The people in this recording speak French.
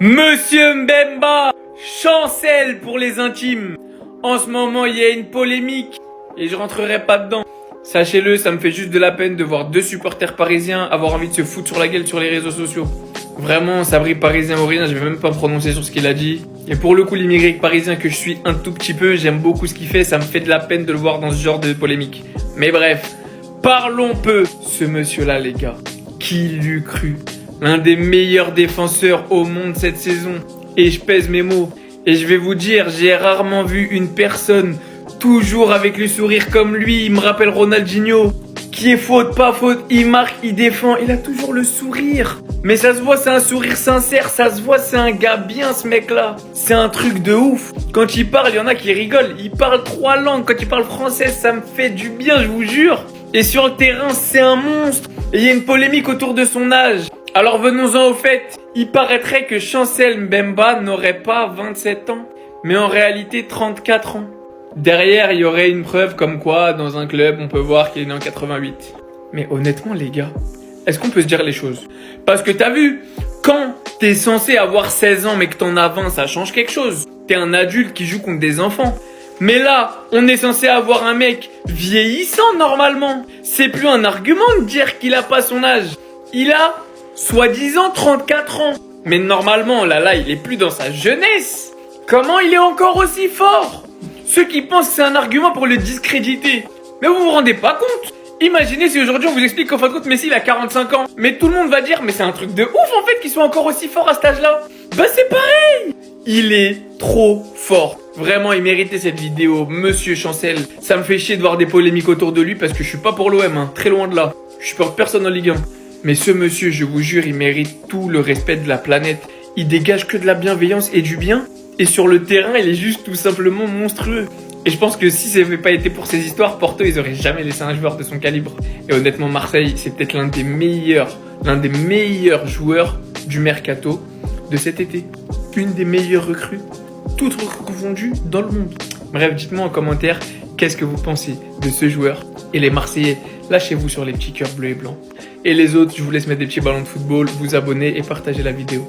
Monsieur Mbemba, chancelle pour les intimes. En ce moment, il y a une polémique et je rentrerai pas dedans. Sachez-le, ça me fait juste de la peine de voir deux supporters parisiens avoir envie de se foutre sur la gueule sur les réseaux sociaux. Vraiment, ça brille parisien ou rien, je vais même pas me prononcer sur ce qu'il a dit. Et pour le coup, l'immigré parisien que je suis un tout petit peu, j'aime beaucoup ce qu'il fait, ça me fait de la peine de le voir dans ce genre de polémique. Mais bref, parlons peu. Ce monsieur-là, les gars, qui l'eût cru? L'un des meilleurs défenseurs au monde cette saison. Et je pèse mes mots. Et je vais vous dire, j'ai rarement vu une personne toujours avec le sourire comme lui. Il me rappelle Ronaldinho. Qui est faute, pas faute, il marque, il défend. Il a toujours le sourire. Mais ça se voit, c'est un sourire sincère. Ça se voit, c'est un gars bien, ce mec-là. C'est un truc de ouf. Quand il parle, il y en a qui rigolent. Il parle 3 langues. Quand il parle français, ça me fait du bien, je vous jure. Et sur le terrain, c'est un monstre. Et il y a une polémique autour de son âge. Alors venons-en au fait, il paraîtrait que Chancel Mbemba n'aurait pas 27 ans, mais en réalité 34 ans. Derrière, il y aurait une preuve comme quoi, dans un club, on peut voir qu'il est né en 88. Mais honnêtement les gars, est-ce qu'on peut se dire les choses? Parce que t'as vu, quand t'es censé avoir 16 ans mais que t'en as 20, ça change quelque chose. T'es un adulte qui joue contre des enfants. Mais là, on est censé avoir un mec vieillissant normalement. C'est plus un argument de dire qu'il a pas son âge. Il a soi-disant 34 ans. Mais normalement, là, il est plus dans sa jeunesse. Comment il est encore aussi fort? Ceux qui pensent que c'est un argument pour le discréditer. Mais vous vous rendez pas compte? Imaginez si aujourd'hui on vous explique qu'en fin de compte Messi il a 45 ans. Mais tout le monde va dire, mais c'est un truc de ouf en fait qu'il soit encore aussi fort à cet âge-là. Bah c'est pareil. Il est trop fort. Vraiment, il méritait cette vidéo, Monsieur Chancel. Ça me fait chier de voir des polémiques autour de lui parce que je suis pas pour l'OM, hein, très loin de là. Je supporte personne en Ligue 1. Mais ce monsieur, je vous jure, il mérite tout le respect de la planète. Il dégage que de la bienveillance et du bien. Et sur le terrain, il est juste tout simplement monstrueux. Et je pense que si ça n'avait pas été pour ces histoires, Porto, ils auraient jamais laissé un joueur de son calibre. Et honnêtement, Marseille, c'est peut-être l'un des meilleurs joueurs du mercato de cet été. Une des meilleures recrues, toutes recrues confondues dans le monde. Bref, dites-moi en commentaire, qu'est-ce que vous pensez de ce joueur? Et les Marseillais, lâchez-vous sur les petits cœurs bleus et blancs. Et les autres, je vous laisse mettre des petits ballons de football, vous abonner et partager la vidéo.